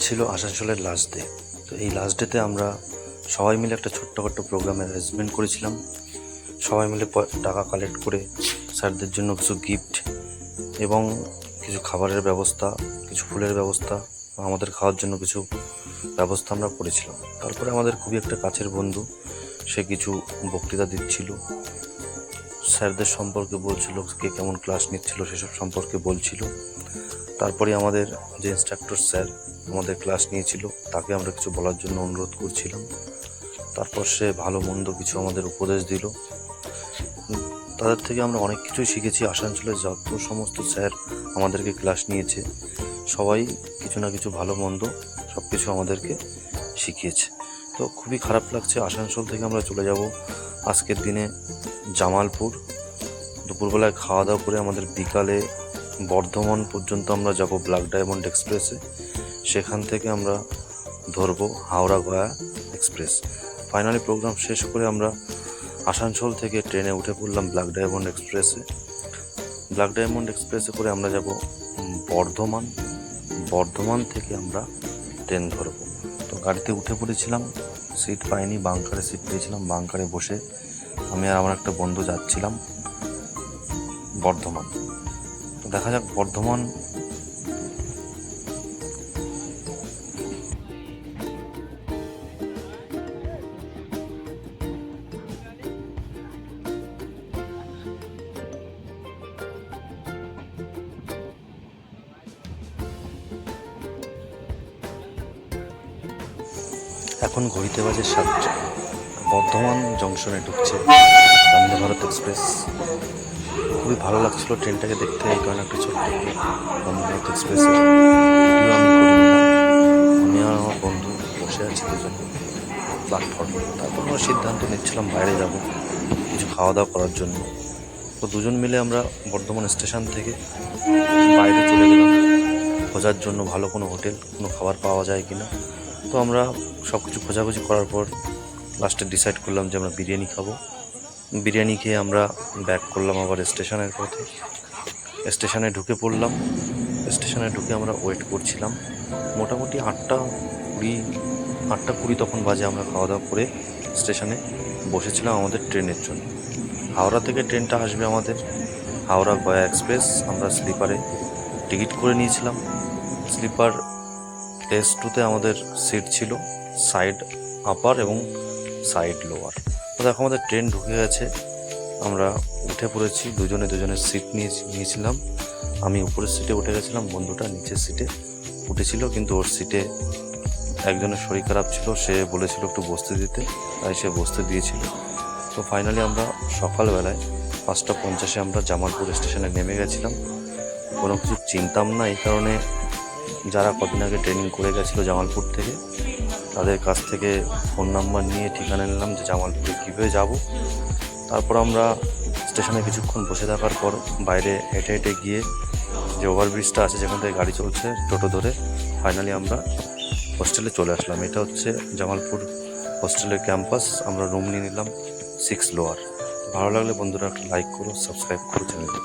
ছিল আসানসোলের last day. তো এই লাস্ট ডেতে আমরা সবাই মিলে একটা ছোট্টখাট্ট প্রোগ্রামের অ্যারেঞ্জমেন্ট করেছিলাম। সবাই মিলে টাকা কালেক্ট করে স্যারদের জন্য কিছু গিফট এবং কিছু খাবারের ব্যবস্থা, কিছু ফুলের ব্যবস্থা, আমাদের খাওয়ার জন্য কিছু ব্যবস্থা আমরা করেছিলাম। তারপরে আমাদের খুবই একটা কাছের বন্ধু, সে কিছু বক্তৃতা দিচ্ছিল, স্যারদের সম্পর্কে বলছিল, কে কেমন ক্লাস নিচ্ছিল সেসব সম্পর্কে বলছিল। তারপরে আমাদের যে ইনস্ট্রাক্টর স্যার আমাদের ক্লাস নিয়েছিল তাকে আমরা কিছু বলার জন্য অনুরোধ করছিলাম। তারপর সে ভালো মন্দ কিছু আমাদের উপদেশ দিল। তাদের থেকে আমরা অনেক কিছুই শিখেছি। আসানসোলের যত সমস্ত স্যার আমাদেরকে ক্লাস নিয়েছে সবাই কিছু না কিছু ভালো মন্দ সব কিছু আমাদেরকে শিখিয়েছে। তো খুবই খারাপ লাগছে, আসানসোল থেকে আমরা চলে যাব আজকের দিনে জামালপুর। দুপুরবেলায় খাওয়া দাওয়া করে আমাদের বিকালে বর্ধমান পর্যন্ত আমরা যাব ব্ল্যাক ডায়মন্ড এক্সপ্রেসে। সেখান থেকে আমরা ধরবো Howrah Gaya express. Finally programme শেষ করে আমরা আসানসোল থেকে ট্রেনে উঠে পড়লাম ব্ল্যাক ডায়মন্ড এক্সপ্রেসে। ব্ল্যাক ডায়মন্ড এক্সপ্রেসে করে আমরা যাব বর্ধমান। বর্ধমান থেকে আমরা ট্রেন ধরবো। তো গাড়িতে উঠে পড়েছিলাম, সিট পাইনি, বাংকারে সিট পেয়েছিলাম। বাংকারে বসে আমি আর আমার একটা বন্ধু যাচ্ছিলাম বর্ধমান। তো দেখা যাক বর্ধমান এখন ঘড়িতে বাজে 7টা। বর্ধমান জংশনে ঢুকছে বন্দে ভারত এক্সপ্রেস। খুবই ভালো লাগছিল ট্রেনটাকে দেখতে, এই কারণে একটা ছোট্ট বন্দে ভারত এক্সপ্রেসের ভিডিও আমি করে নিলাম। আমি আর আমার বন্ধু বসে আছি দুজন প্ল্যাটফর্মে। তারপর আমরা সিদ্ধান্ত নিচ্ছিলাম বাইরে যাব কিছু খাওয়া দাওয়া করার জন্য। তো দুজন মিলে আমরা বর্ধমান স্টেশন থেকে বাইরে চলে গেলাম খোঁজার জন্য ভালো কোনো হোটেল, কোনো খাবার পাওয়া যায় কিনা। তো আমরা সব কিছু খোঁজাখুঁজি করার পর লাস্টে ডিসাইড করলাম যে আমরা বিরিয়ানি খাবো। বিরিয়ানি খেয়ে আমরা ব্যাক করলাম আবার স্টেশনের পথে। স্টেশনে ঢুকে পড়লাম। স্টেশনে ঢুকে আমরা ওয়েট করছিলাম মোটামুটি 8টা 20 তখন বাজে। আমরা খাওয়া দাওয়া করে স্টেশনে বসেছিলাম আমাদের ট্রেনের জন্য। হাওড়া থেকে ট্রেনটা আসবে আমাদের হাওড়া গয়া এক্সপ্রেস। আমরা স্লিপারে টিকিট করে নিয়েছিলাম। স্লিপার S2-তে আমাদের সিট ছিল সাইড আপার এবং সাইড লোয়ার। তো দেখো আমাদের ট্রেন ঢুকে গেছে, আমরা উঠে পড়েছি। দুজনের সিট নিয়েছিলাম। আমি উপরের সিটে উঠে গেছিলাম, বন্ধুটা নিচের সিটে উঠেছিল, কিন্তু ওর সিটে একজনের শরীর খারাপ ছিল, সে বলেছিল একটু বসতে দিতে, তাই সে বসতে দিয়েছিল। তো ফাইনালি আমরা সকালবেলায় 5টা 50-এ আমরা জামালপুর স্টেশনে নেমে গেছিলাম। কোনো কিছু চিনতাম না, এই কারণে যারা কদিন আগে ট্রেনিং করে গেছিলো জামালপুর থেকে তাদের কাছ থেকে ফোন নাম্বার নিয়ে ঠিকানা নিলাম যে জামালপুরে কীভাবে যাব। তারপর আমরা স্টেশনে কিছুক্ষণ বসে থাকার পর বাইরে হেঁটে হেঁটে গিয়ে যে ওভারব্রিজটা আছে যেখান থেকে গাড়ি চলছে টোটো ধরে ফাইনালি আমরা হোস্টেলে চলে আসলাম। এটা হচ্ছে জামালপুর হোস্টেলের ক্যাম্পাস। আমরা রুম নিয়ে নিলাম 6 লোয়ার। ভালো লাগলে বন্ধুরা একটা লাইক করো, সাবস্ক্রাইব করো চ্যানেলটি।